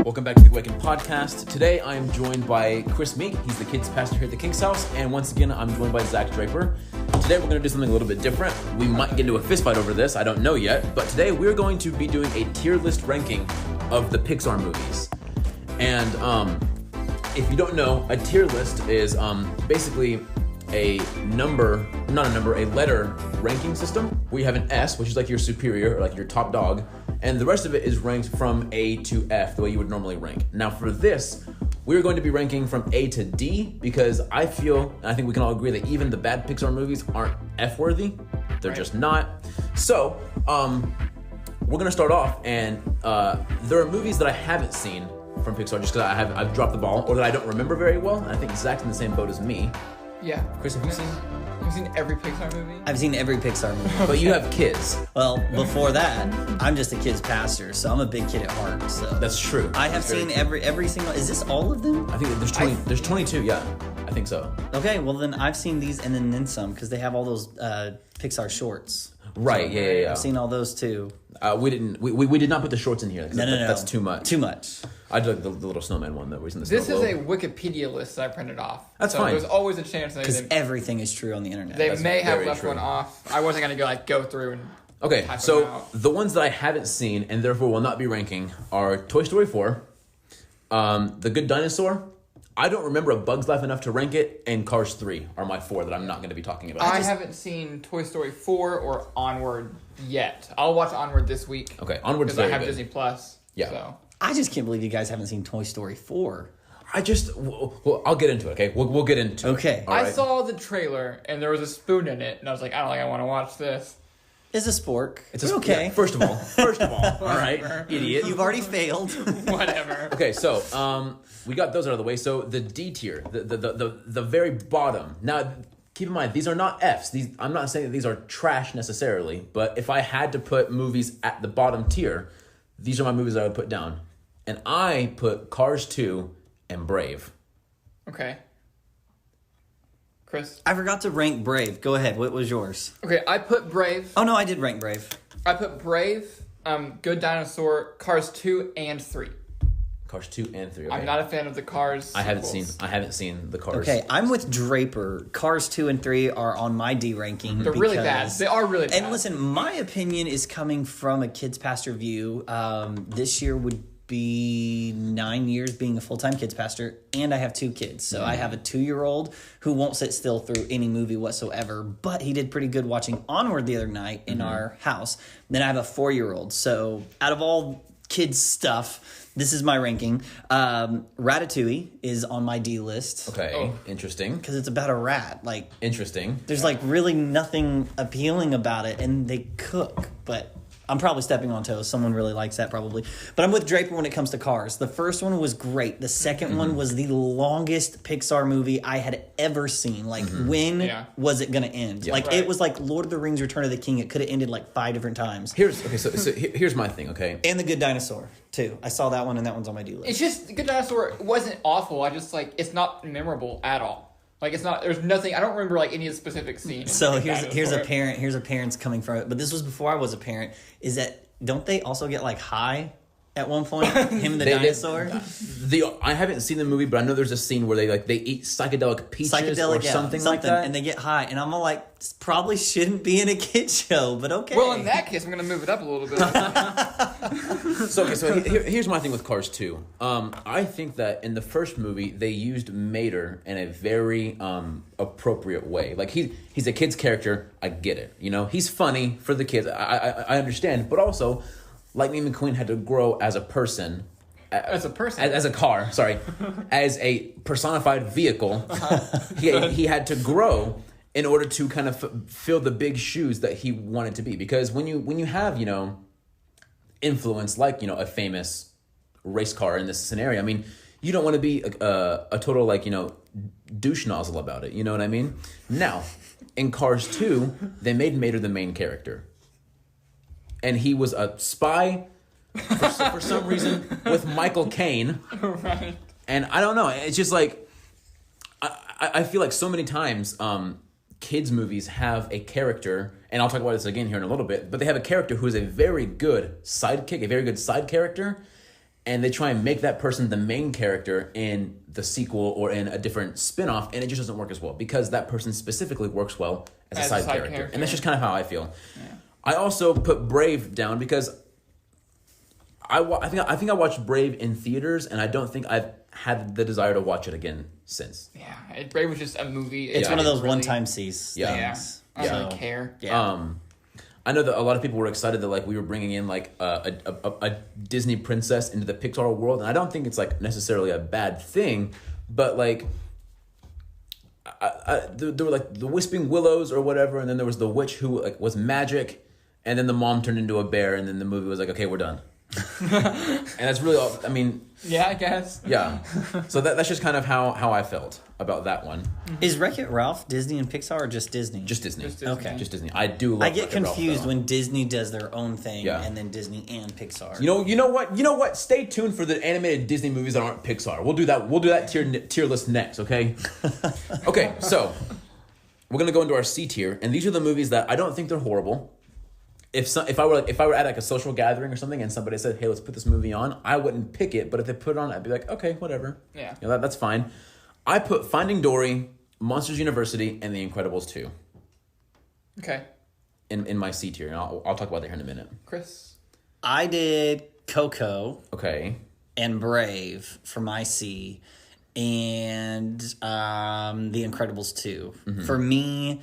Welcome back to the Awaken podcast. Today I am joined by Chris Meek. He's the kids pastor here at the King's House. And once again, I'm joined by Zach Draper. Today we're going to do something a little bit different. We might get into a fist fight over this. I don't know yet. But today we're going to be doing a tier list ranking of the Pixar movies. And if you don't know, a tier list is basically a letter ranking system where you have an S, which is like your superior or like your top dog, and the rest of it is ranked from A to F, the way you would normally rank. Now for this, we're going to be ranking from A to D because I feel, and I think we can all agree that even the bad Pixar movies aren't F-worthy. They're just not. So, we're going to start off, and there are movies that I haven't seen from Pixar just because I've dropped the ball or that I don't remember very well, and I think Zach's in the same boat as me. Yeah. Chris, have you seen? You've seen every Pixar movie? I've seen every Pixar movie. But you have kids. Well, before that, I'm just a kid's pastor, so I'm a big kid at heart. So That's true. I have seen every single. Is this all of them? I think there's 20. There's 22. Yeah, I think so. Okay, well then I've seen these and then some because they have all those Pixar shorts. Right. So, Yeah. I've seen all those too. We did not put the shorts in here. No. That's too much. Too much. I did the little snowman one that was in the This snow is a globe. Wikipedia list that I printed off. That's so fine. There's always a chance that Because everything is true on the internet. they That's may have very left true. one off. I wasn't going to go through and Okay, type them so out. the ones that I haven't seen and therefore will not be ranking are Toy Story 4, The Good Dinosaur. I don't remember A Bug's Life enough to rank it, and Cars 3 are my 4 that I'm not going to be talking about. I haven't seen Toy Story 4 or Onward yet. I'll watch Onward this week. Okay, Onward's Because I very have good. Disney Plus. Yeah. So. I just can't believe you guys haven't seen Toy Story 4. Well, I'll get into it, okay? We'll get into it. Okay. All I right. saw the trailer and there was a spoon in it, and I was like, I don't think I want to watch this. It's a spork. It's okay. Yeah, first of all, all right, idiot. You've already failed. Whatever. Okay, so we got those out of the way. So the D tier, the very bottom. Now, keep in mind, these are not Fs. I'm not saying that these are trash necessarily, but if I had to put movies at the bottom tier, these are my movies I would put down. And I put Cars 2 and Brave. Okay. Chris? I forgot to rank Brave. Go ahead. What was yours? Okay, I put Brave. Oh, no, I did rank Brave. I put Brave, Good Dinosaur, Cars 2 and 3. Cars 2 and 3. Okay. I'm not a fan of the Cars I haven't sequels. seen the Cars. Okay, I'm with Draper. Cars 2 and 3 are on my D ranking. They're really bad. They are really bad. And listen, my opinion is coming from a kids pastor view. This year would be 9 years being a full-time kids pastor, and I have 2 kids. So I have a 2-year-old who won't sit still through any movie whatsoever, but he did pretty good watching Onward the other night in our house. Then I have a 4-year-old. So out of all kids stuff, this is my ranking. Ratatouille is on my D list. Okay, interesting. Because it's about a rat. Like, Interesting. there's like really nothing appealing about it, and they cook. But I'm probably stepping on toes. Someone really likes that probably. But I'm with Draper when it comes to Cars. The first one was great. The second one was the longest Pixar movie I had ever seen. Like, when was it going to end? Yeah. Like, Right. it was like Lord of the Rings Return of the King. It could have ended like 5 different times. Here's my thing, okay? And The Good Dinosaur, too. I saw that one, and that one's on my D list. It's just Good Dinosaur wasn't awful. I just it's not memorable at all. Like it's not. There's nothing. I don't remember like any of the specific scenes. So in here's a Dinosaur. parent. Here's a parent's coming from it. But this was before I was a parent. Is that don't they also get like high at one point? Him and the dinosaur. I haven't seen the movie, but I know there's a scene where they eat psychedelic peaches or something like that, and they get high. And I'm all like, this probably shouldn't be in a kid show, but okay. Well, in that case, I'm gonna move it up a little bit. So here's my thing with Cars 2. I think that in the first movie they used Mater in a very appropriate way. Like he's a kid's character. I get it. You know, he's funny for the kids. I understand, but also Lightning McQueen had to grow as a person. As a person. As a car, sorry. As a personified vehicle. He had to grow in order to kind of fill the big shoes that he wanted to be. Because when you have, influence like, a famous race car in this scenario, I mean, you don't want to be a total, douche nozzle about it. You know what I mean? Now, in Cars 2, they made Mater the main character. And he was a spy for some reason with Michael Caine. Right. And I don't know. It's just like, I feel like so many times kids' movies have a character, and I'll talk about this again here in a little bit, but they have a character who is a very good sidekick, a very good side character, and they try and make that person the main character in the sequel or in a different spin-off, and it just doesn't work as well because that person specifically works well as a side character. And that's just kind of how I feel. Yeah. I also put Brave down because I think I watched Brave in theaters, and I don't think I've had the desire to watch it again since. Yeah, Brave was just a movie. It's one of those one-time sees. Yeah. I don't really care. Yeah. I know that a lot of people were excited that like we were bringing in like a Disney princess into the Pixar world, and I don't think it's like necessarily a bad thing, but like there were like the Whispering Willows or whatever, and then there was the witch who like was magic, and then the mom turned into a bear, and then the movie was like, okay, we're done. And that's really all, I mean, yeah, I guess. Yeah. So that's just kind of how I felt about that one. Is Wreck-It Ralph Disney and Pixar or just Disney? Just Disney. Okay. Just Disney. I do love I get Wreck-It Ralph, confused though. when Disney does their own thing and then Disney and Pixar. You know what? Stay tuned for the animated Disney movies that aren't Pixar. We'll do that tier list next, okay? Okay, so we're going to go into our C tier, and these are the movies that I don't think they're horrible. If I were at like a social gathering or something and somebody said, "Hey, let's put this movie on," I wouldn't pick it, but if they put it on, I'd be like, "Okay, whatever." Yeah. That's fine. I put Finding Dory, Monsters University, and The Incredibles 2. Okay. In my C tier, and I'll talk about that here in a minute. Chris. I did Coco. Okay. And Brave for my C, and The Incredibles 2. Mm-hmm. For me,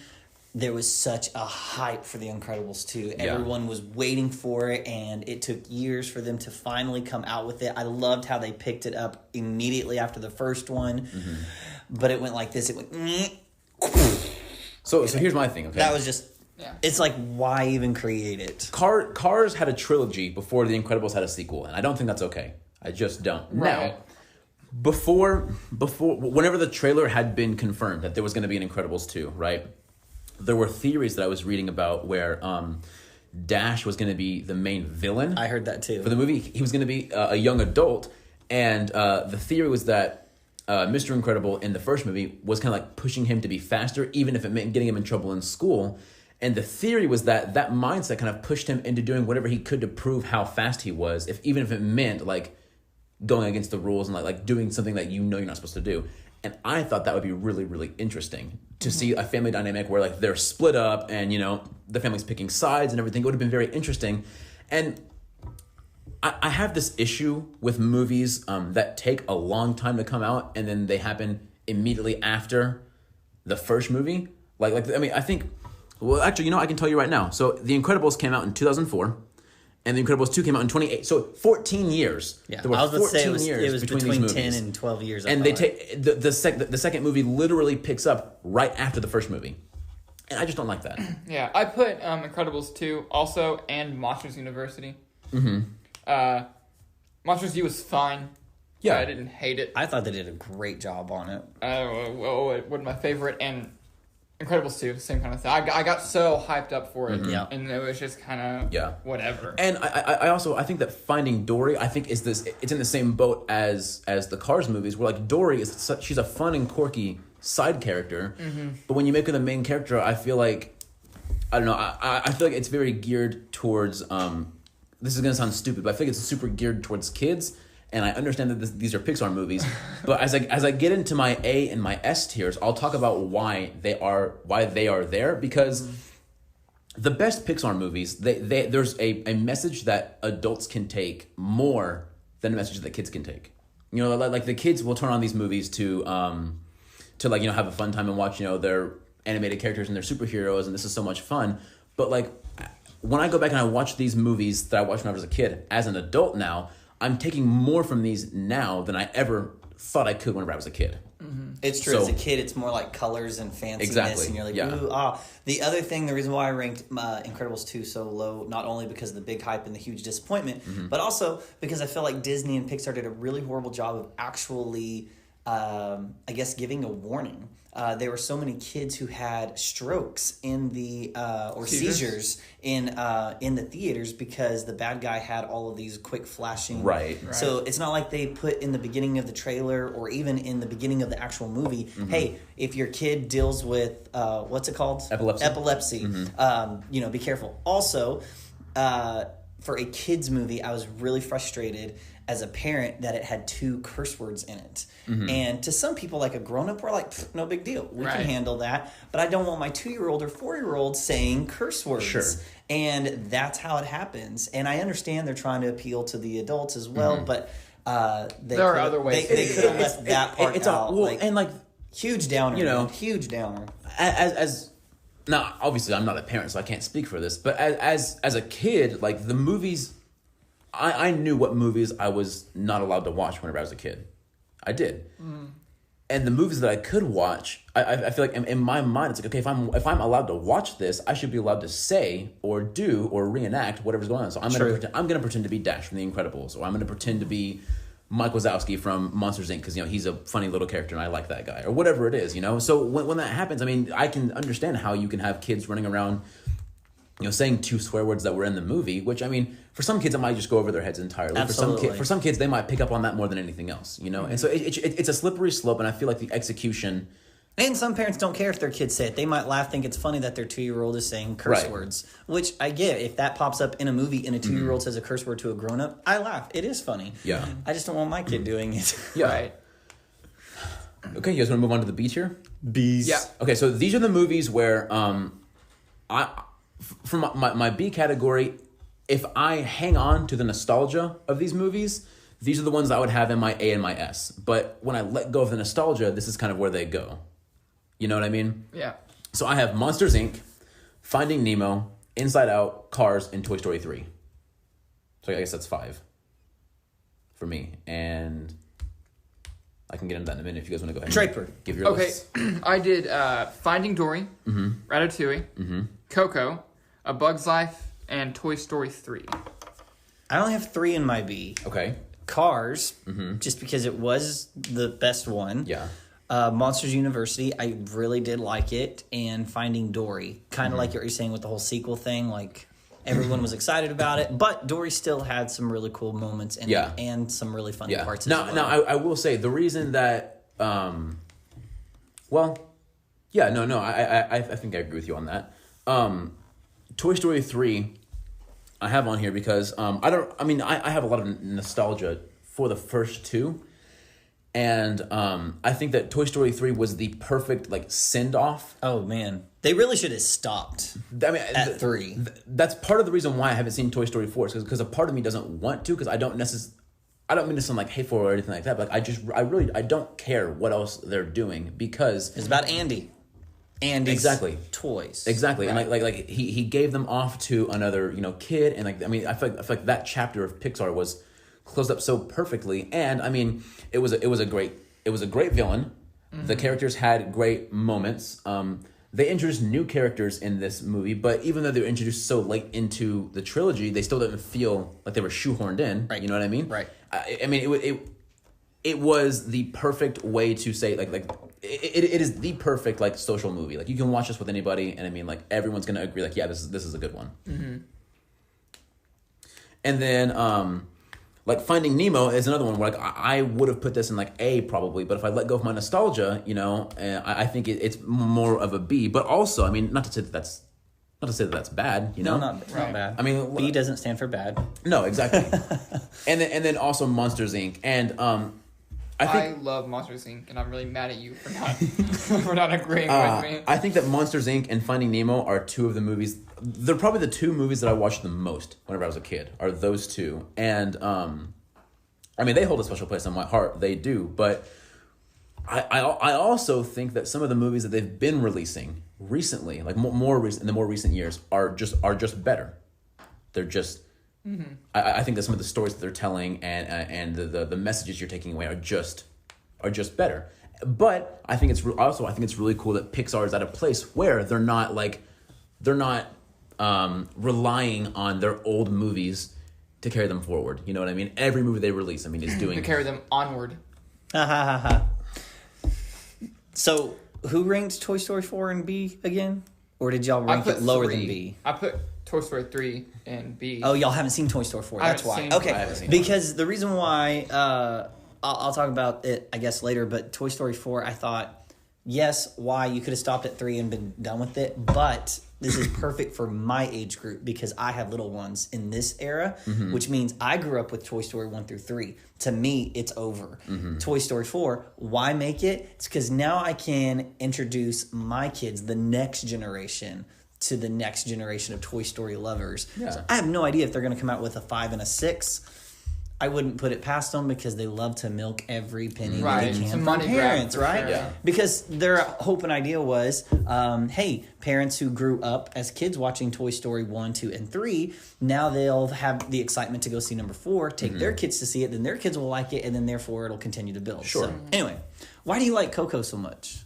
there was such a hype for The Incredibles 2. Everyone was waiting for it, and it took years for them to finally come out with it. I loved how they picked it up immediately after the first one, but it went like this. It went... So here's my thing, okay? That was just... Yeah. It's like, why even create it? Cars had a trilogy before The Incredibles had a sequel, and I don't think that's okay. I just don't. Right. Now, before whenever the trailer had been confirmed that there was going to be an Incredibles 2, right? There were theories that I was reading about where Dash was going to be the main villain. I heard that too. For the movie, he was going to be a young adult, and the theory was that Mr. Incredible in the first movie was kind of like pushing him to be faster, even if it meant getting him in trouble in school. And the theory was that mindset kind of pushed him into doing whatever he could to prove how fast he was, even if it meant like going against the rules and like doing something that you're not supposed to do. And I thought that would be really, really interesting to see a family dynamic where like they're split up and, the family's picking sides and everything. It would have been very interesting. And I have this issue with movies that take a long time to come out and then they happen immediately after the first movie. I think, well, actually, I can tell you right now. So The Incredibles came out in 2004. And The Incredibles 2 came out in 2008. So 14 years. Yeah, there were I was going to say it was between these 10 and 12 years. And they take the second movie literally picks up right after the first movie. And I just don't like that. Yeah, I put Incredibles 2 also and Monsters University. Monsters U was fine. Yeah. I didn't hate it. I thought they did a great job on it. It was my favorite, and Incredibles 2, same kind of thing. I got so hyped up for it, and it was just kind of whatever. And I think that Finding Dory, I think it's in the same boat as the Cars movies, where like Dory she's a fun and quirky side character, but when you make her the main character, I feel like I don't know. I feel like it's very geared towards. This is gonna sound stupid, but I think it's super geared towards kids. And I understand that these are Pixar movies, but as I get into my A and my S tiers, I'll talk about why they are there, because the best Pixar movies, there's a message that adults can take more than a message that kids can take. Like the kids will turn on these movies to have a fun time and watch their animated characters and their superheroes, and this is so much fun. But like when I go back and I watch these movies that I watched when I was a kid, as an adult now, I'm taking more from these now than I ever thought I could whenever I was a kid. It's true. As a kid, it's more like colors and fanciness. Exactly. And you're like, ooh, ah. The other thing, the reason why I ranked Incredibles 2 so low, not only because of the big hype and the huge disappointment, but also because I feel like Disney and Pixar did a really horrible job of actually, giving a warning. There were so many kids who had strokes in the or seizures in the theaters because the bad guy had all of these quick flashing. Right. So it's not like they put in the beginning of the trailer or even in the beginning of the actual movie, hey, if your kid deals with what's it called? Epilepsy. Be careful. Also, for a kids movie, I was really frustrated as a parent that it had 2 curse words in it. And to some people, like a grown-up, we're like, no big deal. We can handle that. But I don't want my 2-year-old or 4-year-old saying curse words. Sure. And that's how it happens. And I understand they're trying to appeal to the adults as well, but there are other ways. They could have left that part out. And like huge downer, huge downer. As now, obviously, I'm not a parent, so I can't speak for this. But as a kid, like the movies, I knew what movies I was not allowed to watch whenever I was a kid. I did. And the movies that I could watch, I feel like in my mind, it's like, okay, if I'm allowed to watch this, I should be allowed to say or do or reenact whatever's going on. So I'm gonna pretend to be Dash from The Incredibles, or I'm gonna pretend to be Mike Wazowski from Monsters Inc. because he's a funny little character and I like that guy, or whatever it is. So when that happens, I mean, I can understand how you can have kids running around, saying 2 swear words that were in the movie, which, I mean, for some kids, it might just go over their heads entirely. Absolutely. For some kids, they might pick up on that more than anything else, And so it's a slippery slope, and I feel like the execution... And some parents don't care if their kids say it. They might laugh, think it's funny that their 2-year-old is saying curse words, which I get. If that pops up in a movie and a 2-year-old says a curse word to a grown-up, I laugh. It is funny. Yeah. I just don't want my kid doing it. Yeah. Right. Okay, you guys want to move on to the B tier? B's. Yeah. Okay, so these are the movies where from my B category, if I hang on to the nostalgia of these movies, these are the ones I would have in my A and my S. But when I let go of the nostalgia, this is kind of where they go. You know what I mean? Yeah. So I have Monsters, Inc., Finding Nemo, Inside Out, Cars, and Toy Story 3. So I guess that's 5 for me. And I can get into that in a minute if you guys want to go ahead Draper. And give your list. I did Finding Dory, Ratatouille, Coco, A Bug's Life, and Toy Story 3. I only have 3 in my B. Okay. Cars, just because it was the best one. Yeah. Monsters University, I really did like it. And Finding Dory, kind of like what you're saying with the whole sequel thing. Like, everyone was excited about it. But Dory still had some really cool moments in it and some really funny parts as well. Now, I will say, the reason that... I think I agree with you on that. Toy Story 3, I have on here because I have a lot of nostalgia for the first 2. And I think that Toy Story 3 was the perfect send off. Oh man, they really should have stopped. At 3. That's part of the reason why I haven't seen Toy Story 4 is because a part of me doesn't want to, because I don't mean to sound like hateful or anything like that, but I don't care what else they're doing, because it's about Andy's exactly toys. Exactly. Right. And like he gave them off to another kid, and I feel like that chapter of Pixar was closed up so perfectly. And I mean, it was a great villain. The characters had great moments. They introduced new characters in this movie, but even though they were introduced so late into the trilogy, they still didn't feel like they were shoehorned in. Right. You know what I mean? Right. I mean, it was the perfect way to say it is the perfect social movie. Like, you can watch this with anybody, and I mean, everyone's gonna agree. This is a good one. Mm-hmm. And then Finding Nemo is another one where I would have put this in A probably, but if I let go of my nostalgia, I think it's more of a B. But also, I mean, not to say that that's bad, No, not bad. I mean, B doesn't stand for bad. No, exactly. and then also Monsters, Inc. And I love Monsters, Inc., and I'm really mad at you for not for not agreeing with me. I think that Monsters, Inc. and Finding Nemo are 2 of the movies. They're probably the 2 movies that I watched the most whenever I was a kid, are those 2. And, I mean, they hold a special place in my heart. They do. But I also think that some of the movies that they've been releasing recently, in the more recent years, are just better. They're just... Mm-hmm. I think that some of the stories that they're telling and the messages you're taking away are just better. But I think it's really cool that Pixar is at a place where they're not relying on their old movies to carry them forward. You know what I mean? Every movie they release, I mean, is doing to carry them onward. So, who ranked Toy Story 4 and B again? Or did y'all rank it lower than B? I put Toy Story 3 and B. Oh, y'all haven't seen Toy Story 4. That's why. Okay. Because the reason why, I'll talk about it, I guess, later, but Toy Story 4, I thought, yes, why? You could have stopped at 3 and been done with it, but this is perfect for my age group because I have little ones in this era, which means I grew up with Toy Story 1 through 3. To me, it's over. Toy Story 4, why make it? It's because now I can introduce my kids, the next generation, to the next generation of Toy Story lovers. Yeah. So I have no idea if they're going to come out with a 5 and a 6. I wouldn't put it past them because they love to milk every penny they can from parents, right? Sure. Yeah. Because their hope and idea was, hey, parents who grew up as kids watching Toy Story 1, 2, and 3, now they'll have the excitement to go see number 4, take their kids to see it, then their kids will like it, and then therefore it'll continue to build. Sure. So, anyway, why do you like Coco so much?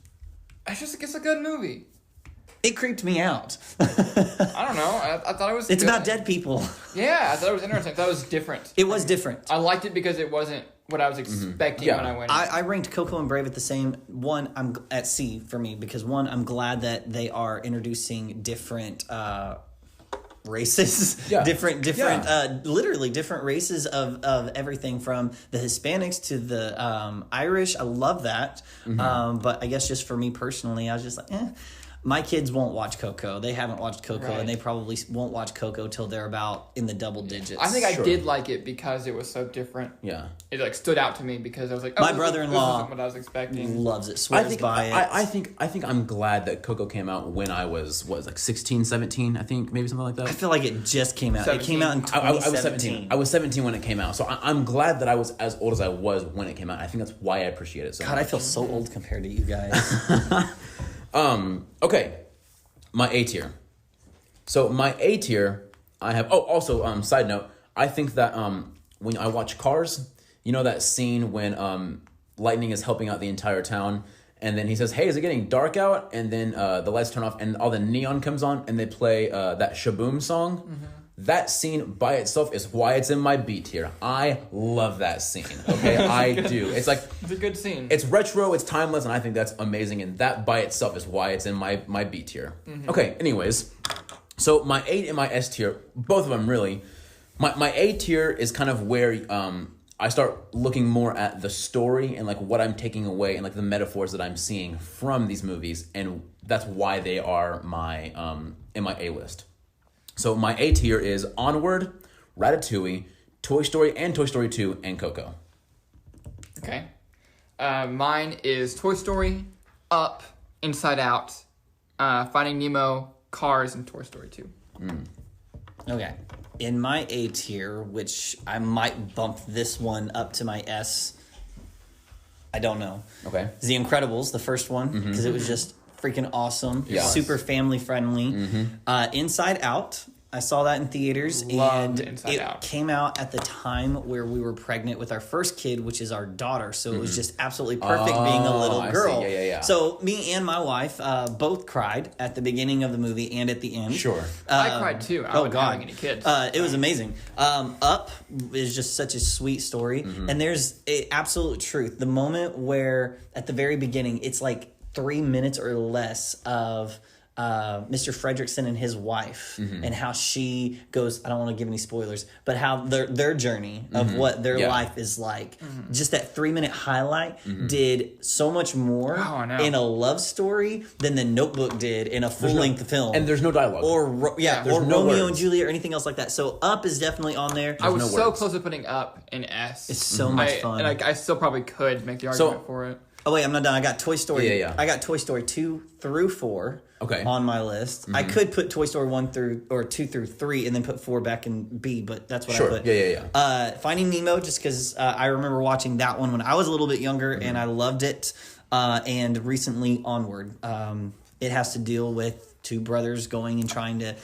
It's a good movie. It creeped me out. I don't know. I thought it was It's good. about dead people. Yeah, I thought it was interesting. I thought it was different. It was different. I liked it because it wasn't what I was expecting when I went in. I ranked Coco and Brave at the same. One, I'm at C for me because one, I'm glad that they are introducing different races, literally different races of everything from the Hispanics to the Irish. I love that. But I guess just for me personally, I was just like, my kids won't watch Coco. They haven't watched Coco, and they probably won't watch Coco till they're about in the double digits. I think I did like it because it was so different. Yeah, it like stood out to me because I was like, my brother-in-law this isn't what I was expecting. Loves it. Swears by it. I think I'm glad that Coco came out when I was 16, 17. I think maybe something like that. I feel like it just came out. 17. It came out in 2017. I was 17. I was 17 when it came out, so I'm glad that I was as old as I was when it came out. I think that's why I appreciate it so much. I feel so old compared to you guys. Okay. My A tier. So my A tier, I have. Oh, also, side note. I think that when I watch Cars, you know that scene when Lightning is helping out the entire town, and then he says, "Hey, is it getting dark out?" And then the lights turn off, and all the neon comes on, and they play that Shaboom song. That scene by itself is why it's in my B tier. I love that scene. Okay, I do. It's like it's a good scene. It's retro. It's timeless, and I think that's amazing. And that by itself is why it's in my B tier. Okay. Anyways, so my A and my S tier, both of them really. My A tier is kind of where I start looking more at the story and like what I'm taking away and like the metaphors that I'm seeing from these movies, and that's why they are my in my A list. So my A tier is Onward, Ratatouille, Toy Story and Toy Story 2, and Coco. Okay. Mine is Toy Story, Up, Inside Out, Finding Nemo, Cars, and Toy Story 2. Okay. In my A tier, which I might bump this one up to my S, I don't know. Okay. The Incredibles, the first one, because it was just freaking awesome. Yeah. Super family friendly. Inside Out. I saw that in theaters. Loved and Inside Out. Came out at the time where we were pregnant with our first kid, which is our daughter. So it was just absolutely perfect being a little girl. Yeah. So me and my wife both cried at the beginning of the movie and at the end. Sure. I cried too. I wasn't having any kids. It was amazing. Up is just such a sweet story. And there's absolute truth. The moment where at the very beginning, it's like 3 minutes or less of Mr. Fredricksen and his wife and how she goes, I don't want to give any spoilers, but how their journey of what their life is like. Just that 3-minute highlight did so much more in a love story than the Notebook did in a full-length film. And there's no dialogue. Or Romeo and Juliet or anything else like that. So Up is definitely on there. I was so close to putting Up in S. It's so much fun. And I still probably could make the argument for it. Oh wait, I'm not done. I got Toy Story. I got Toy Story 2 through 4 on my list. I could put Toy Story 2 through 3 and then put 4 back in B, but that's what I put. Yeah. Finding Nemo, just because I remember watching that one when I was a little bit younger and I loved it. And recently Onward. It has to deal with two brothers going and trying to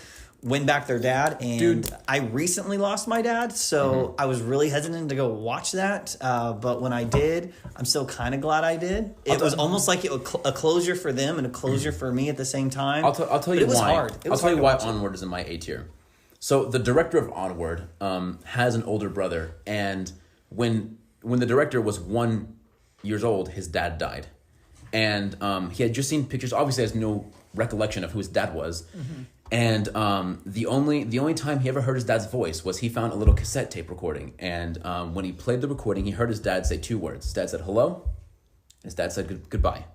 win back their dad, and I recently lost my dad, so I was really hesitant to go watch that, but when I did, I'm still kind of glad I did. It was almost like it was a closure for them and a closure for me at the same time. I'll tell you why. It was hard. I'll tell you why Onward is in my A tier. So the director of Onward has an older brother, and when the director was 1 year old, his dad died, and he had just seen pictures. Obviously, has no recollection of who his dad was. And the only time he ever heard his dad's voice was he found a little cassette tape recording. And when he played the recording, he heard his dad say 2 words. His dad said hello. His dad said goodbye.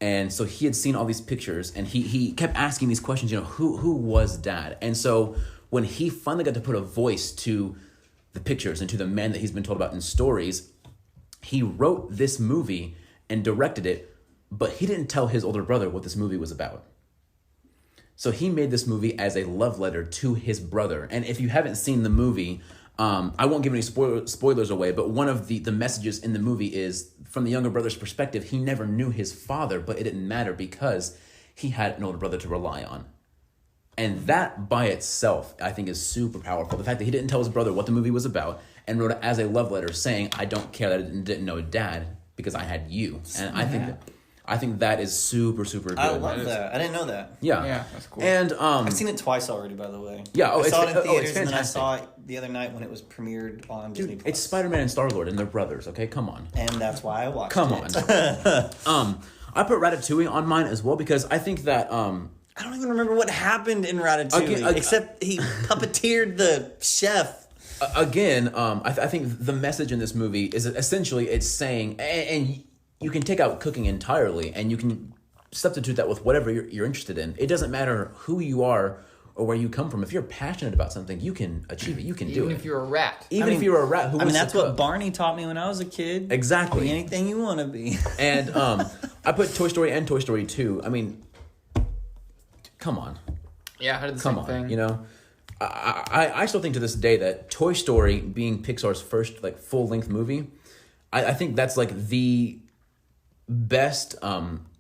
And so he had seen all these pictures, and he kept asking these questions, who was Dad? And so when he finally got to put a voice to the pictures and to the men that he's been told about in stories, he wrote this movie and directed it, but he didn't tell his older brother what this movie was about. So he made this movie as a love letter to his brother. And if you haven't seen the movie, I won't give any spoilers away, but one of the messages in the movie is, from the younger brother's perspective, he never knew his father, but it didn't matter because he had an older brother to rely on. And that by itself, I think, is super powerful. The fact that he didn't tell his brother what the movie was about and wrote it as a love letter saying, I don't care that I didn't know Dad because I had you. And I think that is super, super good. I love that. I didn't know that. Yeah, that's cool. And I've seen it twice already, by the way. Yeah, I saw it in theaters, it's and then I fantastic. saw it the other night when it was premiered on Disney+. It's Spider-Man and Star-Lord, and they're brothers. Okay, come on. And that's why I watched Come it. on. I put Ratatouille on mine as well because I think that I don't even remember what happened in Ratatouille, except he puppeteered the chef. Again, I think the message in this movie is essentially it's saying, and you can take out cooking entirely, and you can substitute that with whatever you're interested in. It doesn't matter who you are or where you come from. If you're passionate about something, you can achieve it. You can do it. Even if you're a rat. Even if you're a rat who wants that's to what cook. Barney taught me when I was a kid. Exactly. Be anything you want to be. And I put Toy Story and Toy Story 2. I mean, come on. Yeah, I did the Come same on. thing. I still think to this day that Toy Story being Pixar's first full-length movie, I think that's the best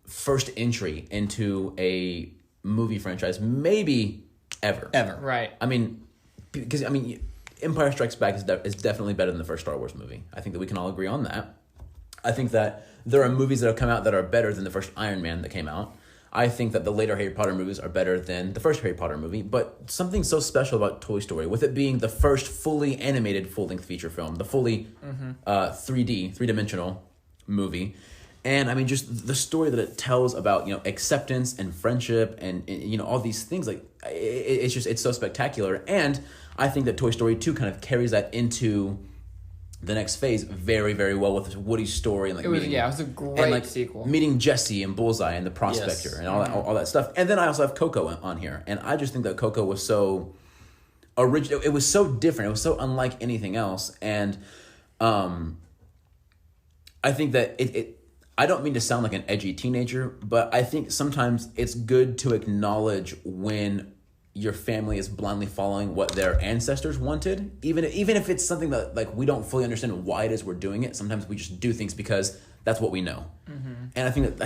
first entry into a movie franchise, maybe ever. Right. I mean, because Empire Strikes Back is definitely better than the first Star Wars movie. I think that we can all agree on that. I think that there are movies that have come out that are better than the first Iron Man that came out. I think that the later Harry Potter movies are better than the first Harry Potter movie, but something so special about Toy Story, with it being the first fully animated full-length feature film, the fully 3D, three-dimensional movie, and just the story that it tells about acceptance and friendship and all these things, it's so spectacular. And I think that Toy Story 2 kind of carries that into the next phase very, very well with Woody's story and it was a great sequel. Meeting Jesse and Bullseye and the Prospector and all that stuff. And then I also have Coco on here, and I just think that Coco was so original. It was so different. It was so unlike anything else. And I think that I don't mean to sound like an edgy teenager, but I think sometimes it's good to acknowledge when your family is blindly following what their ancestors wanted, even if it's something that we don't fully understand why it is we're doing it. Sometimes we just do things because that's what we know. Mm-hmm. And I think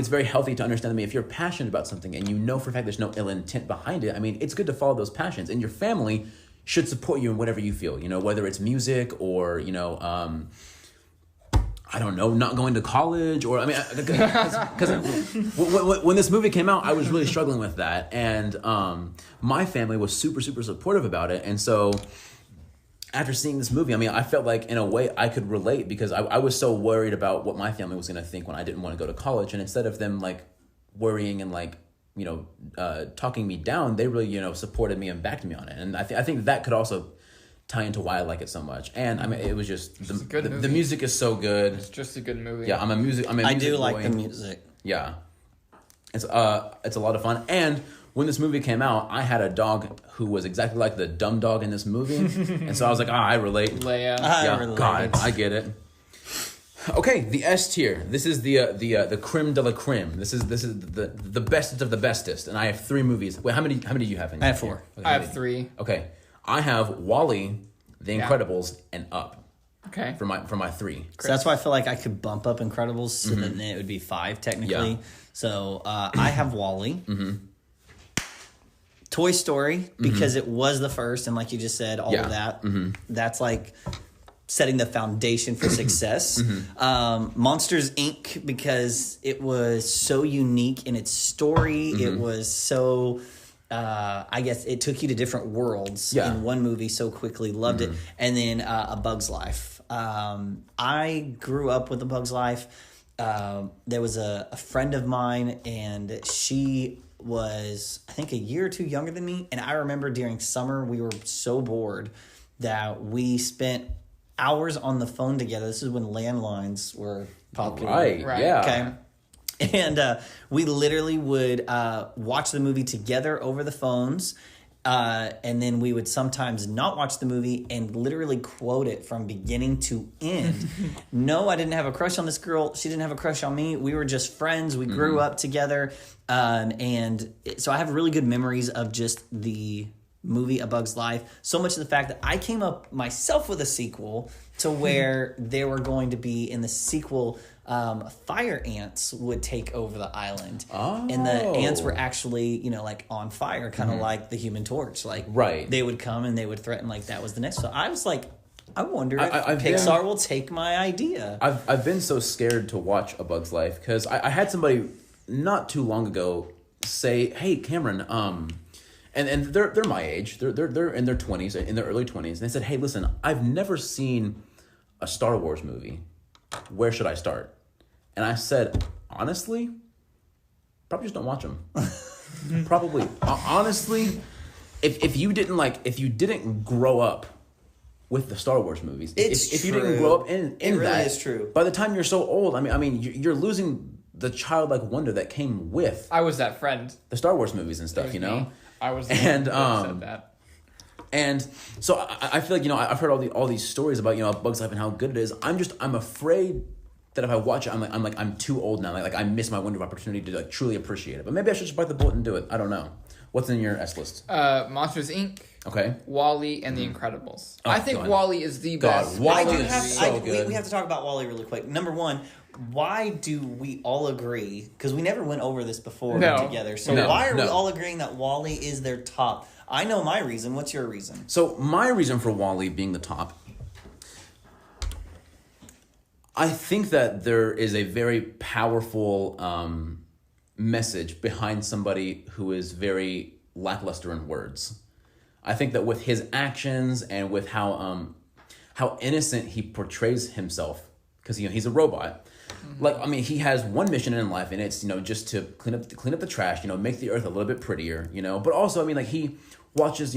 it's very healthy to understand that if you're passionate about something and for a fact there's no ill intent behind it, it's good to follow those passions, and your family should support you in whatever you feel. Whether it's music or I don't know, not going to college, or because when this movie came out, I was really struggling with that, and my family was super, super supportive about it, and so after seeing this movie, I felt like in a way I could relate, because I was so worried about what my family was going to think when I didn't want to go to college, and instead of them worrying and talking me down, they really supported me and backed me on it, and I think that could also tie into why I like it so much. And it was just the music is so good. It's just a good movie. Yeah, I do like boy. the music. Yeah, it's a lot of fun. And when this movie came out, I had a dog who was exactly like the dumb dog in this movie, and so I was like, I relate. Leia. I relate. God, I get it. Okay, the S tier. This is the creme de la creme. This is the bestest of the bestest, and I have 3 movies. Wait, how many do you have in? I have 4. Okay, I have 3. Okay, I have WALL-E, The Incredibles, and Up. Okay. For my 3. So that's why I feel like I could bump up Incredibles, so then it would be 5 technically. Yeah. So I have WALL-E. Toy Story, because it was the first, and like you just said, all of that. That's setting the foundation for success. Monsters Inc., because it was so unique in its story. It was so... I guess it took you to different worlds in one movie so quickly. Loved it. And then A Bug's Life. I grew up with A Bug's Life. There was a friend of mine, and she was, I think, a year or 2 younger than me. And I remember during summer, we were so bored that we spent hours on the phone together. This is when landlines were popular. Right. Yeah. Okay. And we literally would watch the movie together over the phones. And then we would sometimes not watch the movie and literally quote it from beginning to end. No, I didn't have a crush on this girl. She didn't have a crush on me. We were just friends. We grew up together. So I have really good memories of just the movie A Bug's Life. So much of the fact that I came up myself with a sequel to where they were going to be in the sequel, fire ants would take over the island. Oh. And the ants were actually, like on fire, kind of like the Human Torch. Like, right. They would come and they would threaten, like that was the next one. I was like, I wonder if I've Pixar will take my idea. I've been so scared to watch A Bug's Life because I had somebody not too long ago say, "Hey, Cameron, and they're my age. They're in their 20s, in their early 20s, and they said, "Hey, listen, I've never seen a Star Wars movie. Where should I start?" And I said, honestly, probably just don't watch them. Probably, honestly, if you didn't grow up with the Star Wars movies, if you didn't grow up in it really that, is true. By the time you're so old, I mean, you're losing the childlike wonder that came with I was that friend. the Star Wars movies and stuff, Me. I was the And, one that said that. And so I feel like, I've heard all these stories about, Bug's Life and how good it is. I'm afraid that if I watch it, I'm too old now. Like I miss my window of opportunity to truly appreciate it. But maybe I should just bite the bullet and do it. I don't know. What's in your S list? Monsters Inc. Okay. WALL-E and The Incredibles. Oh, I think God. WALL-E is the best. WALL-E I do is have. so good. We have to talk about WALL-E really quick. Number one, why do we all agree? Because we never went over this before together. So why are we all agreeing that WALL-E is their top? I know my reason. What's your reason? So my reason for WALL-E being the top, I think that there is a very powerful message behind somebody who is very lackluster in words. I think that with his actions and with how innocent he portrays himself, because he's a robot. Like, I mean, he has one mission in life, and it's just to clean up the trash, make the earth a little bit prettier, But also, I mean, like he watches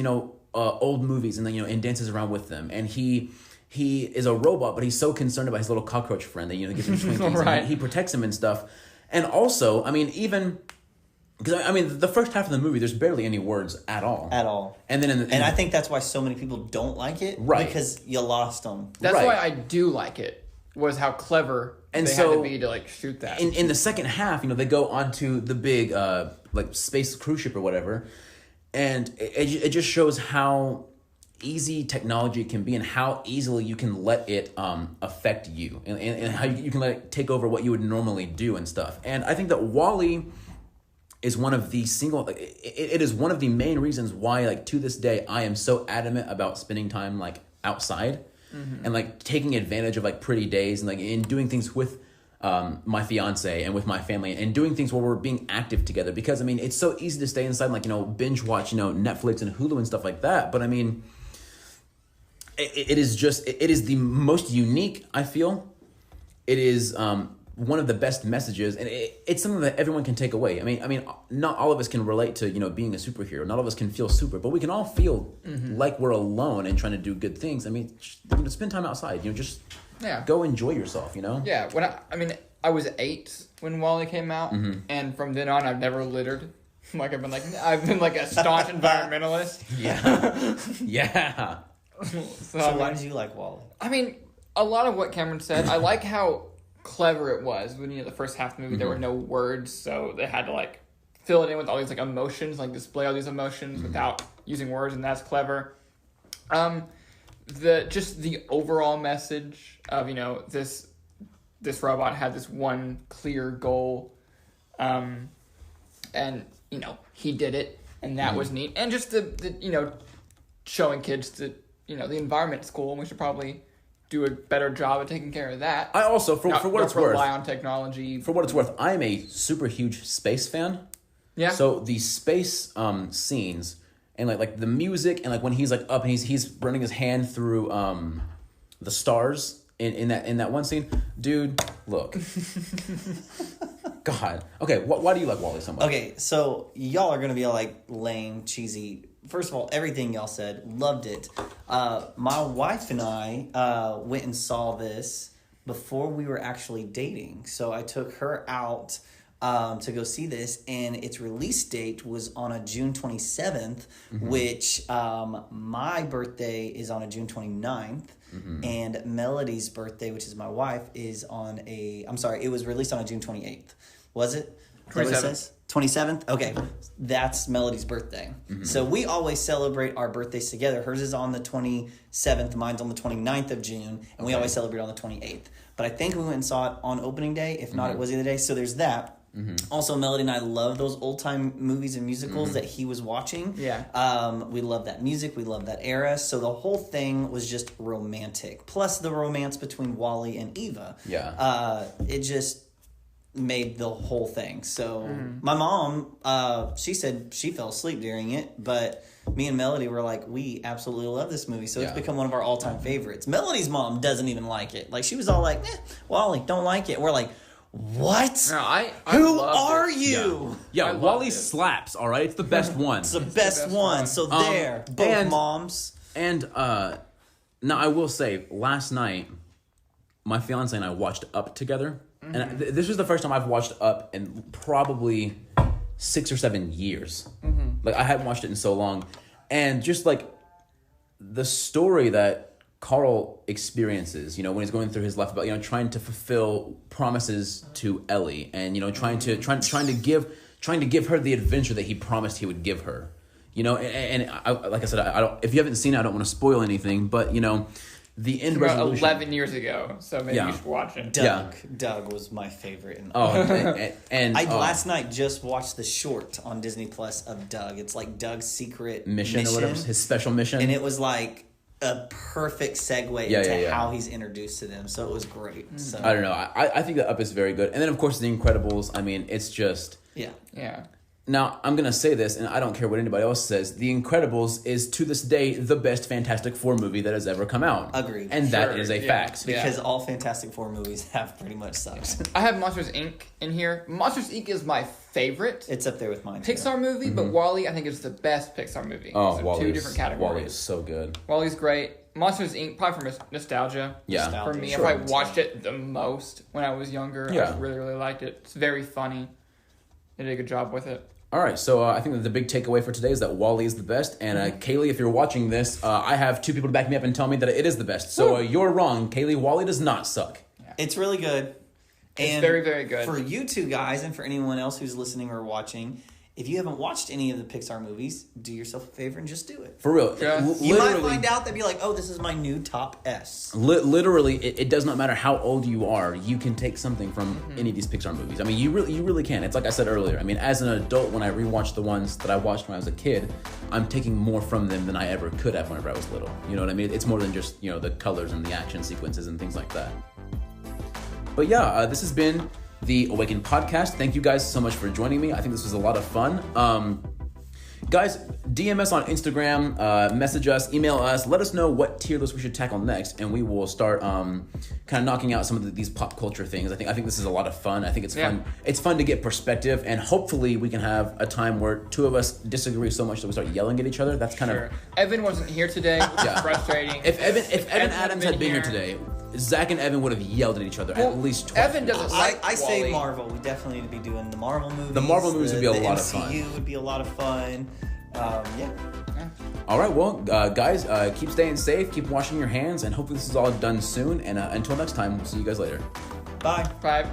old movies and then and dances around with them, and he is a robot, but he's so concerned about his little cockroach friend that gives him Twinkies, right. and he protects him and stuff. And also, I mean, even because I mean, the first half of the movie, there's barely any words at all. At all. And then and I think that's why so many people don't like it, right? Because you lost them. That's right. why I do like it. Was how clever and they so, had to be to like shoot that. In the second half, they go onto the big like space cruise ship or whatever, and it just shows how easy technology can be and how easily you can let it affect you and how you can let it take over what you would normally do and stuff. And I think that WALL-E is one of the it is one of the main reasons why, like, to this day, I am so adamant about spending time like outside. And like taking advantage of like pretty days and like and doing things with my fiance and with my family and doing things where we're being active together, because I mean it's so easy to stay inside and like binge watch Netflix and Hulu and stuff like that, but I mean it is the most unique, I feel. It is one of the best messages, and it's something that everyone can take away. I mean, not all of us can relate to being a superhero. Not all of us can feel super, but we can all feel like we're alone and trying to do good things. I mean, spend time outside. Just go enjoy yourself. Yeah. When I was 8 when WALL-E came out, and from then on I've never littered. I've been like a staunch environmentalist. Yeah. Yeah. So why did you like WALL-E? I mean, a lot of what Cameron said. I like how clever it was when the first half of the movie there were no words, so they had to like fill it in with all these like emotions, like display all these emotions without using words, and that's clever. The overall message of this robot had this one clear goal, and he did it, and that was neat. And just the showing kids that the environment's cool, and we should probably do a better job of taking care of that. I also, for what it's worth, rely on technology. For what it's worth, I'm a super huge space fan. Yeah. So the space scenes and like the music and like when he's like up and he's running his hand through the stars in that one scene, dude, look. God. Okay, why do you like WALL-E so much? Okay, so y'all are gonna be like lame, cheesy. First of all, everything y'all said, loved it. My wife and I went and saw this before we were actually dating. So I took her out to go see this, and its release date was on a June 27th, which my birthday is on a June 29th, and Melody's birthday, which is my wife, is on it was released on a June 28th. Was it? 27th. 27th? Okay. That's Melody's birthday. So we always celebrate our birthdays together. Hers is on the 27th, mine's on the 29th of June, and we always celebrate on the 28th. But I think we went and saw it on opening day. If not, it was the other day. So there's that. Also, Melody and I love those old-time movies and musicals that he was watching. Yeah. We love that music. We love that era. So the whole thing was just romantic. Plus the romance between Wally and Eva. Yeah. It just made the whole thing. So my mom, she said she fell asleep during it, but me and Melody were like, we absolutely love this movie. So it's become one of our all-time favorites. Melody's mom doesn't even like it. Like, she was all like, Wally, don't like it. We're like, what? No, I Who loved are it. you? Yeah, loved Wally it. slaps, all right? It's the best one. It's the best one. So there, both and- moms. And now I will say, last night, my fiance and I watched Up together. And this was the first time I've watched Up in probably 6 or 7 years. Like, I hadn't watched it in so long. And just like the story that Carl experiences, when he's going through his life about, trying to fulfill promises to Ellie, and trying to give her the adventure that he promised he would give her. And I, like I said, I don't. If you haven't seen it, I don't want to spoil anything. But the end About resolution. 11 years ago, so maybe you should watch it. Doug was my favorite. And I last night just watched the short on Disney Plus of Doug. It's like Doug's secret mission or whatever, his special mission, and it was like a perfect segue into how he's introduced to them. So it was great. So I don't know. I think that Up is very good, and then of course The Incredibles. I mean, it's just Yeah. Now, I'm going to say this, and I don't care what anybody else says. The Incredibles is, to this day, the best Fantastic Four movie that has ever come out. Agreed. And that is a fact. Because all Fantastic Four movies have pretty much sucked. I have Monsters, Inc. in here. Monsters, Inc. is my favorite It's up there with mine. Pixar movie, but WALL-E, I think, is the best Pixar movie. Oh, So WALL-E. two different categories. WALL-E is so good. WALL-E's great. Monsters, Inc., probably for nostalgia. Yeah. For me, Sure. I watched it the most when I was younger. Yeah. I really, really liked it. It's very funny. They did a good job with it. All right, so I think that the big takeaway for today is that WALL-E is the best. And Kaylee, if you're watching this, I have two people to back me up and tell me that it is the best. So you're wrong, Kaylee. WALL-E does not suck. It's really good. It's very, very good. For you two guys and for anyone else who's listening or watching, if you haven't watched any of the Pixar movies, do yourself a favor and just do it. For real. Yeah. You might find out they'd be like, oh, this is my new top S. Literally, it does not matter how old you are. You can take something from any of these Pixar movies. I mean, you really can. It's like I said earlier. I mean, as an adult, when I rewatch the ones that I watched when I was a kid, I'm taking more from them than I ever could have whenever I was little. You know what I mean? It's more than just, the colors and the action sequences and things like that. But yeah, this has been the Awaken podcast. Thank you guys so much for joining me. I think this was a lot of fun. Guys, DM us on Instagram, message us, email us, let us know what tier list we should tackle next, and we will start kind of knocking out some of these pop culture things. I think this is a lot of fun. I think it's fun. It's fun to get perspective, and hopefully we can have a time where two of us disagree so much that we start yelling at each other. That's kind of Evan wasn't here today, which is frustrating. if Evan hadn't Adams had been here today, Zach and Evan would have yelled at each other at least twice. Evan doesn't like I say WALL-E. Marvel. We definitely need to be doing the Marvel movies. The Marvel movies would be a the lot of MCU fun. would be a lot of fun. Yeah. All right, well, guys, keep staying safe, keep washing your hands, and hopefully this is all done soon. And until next time, we'll see you guys later. Bye. Bye.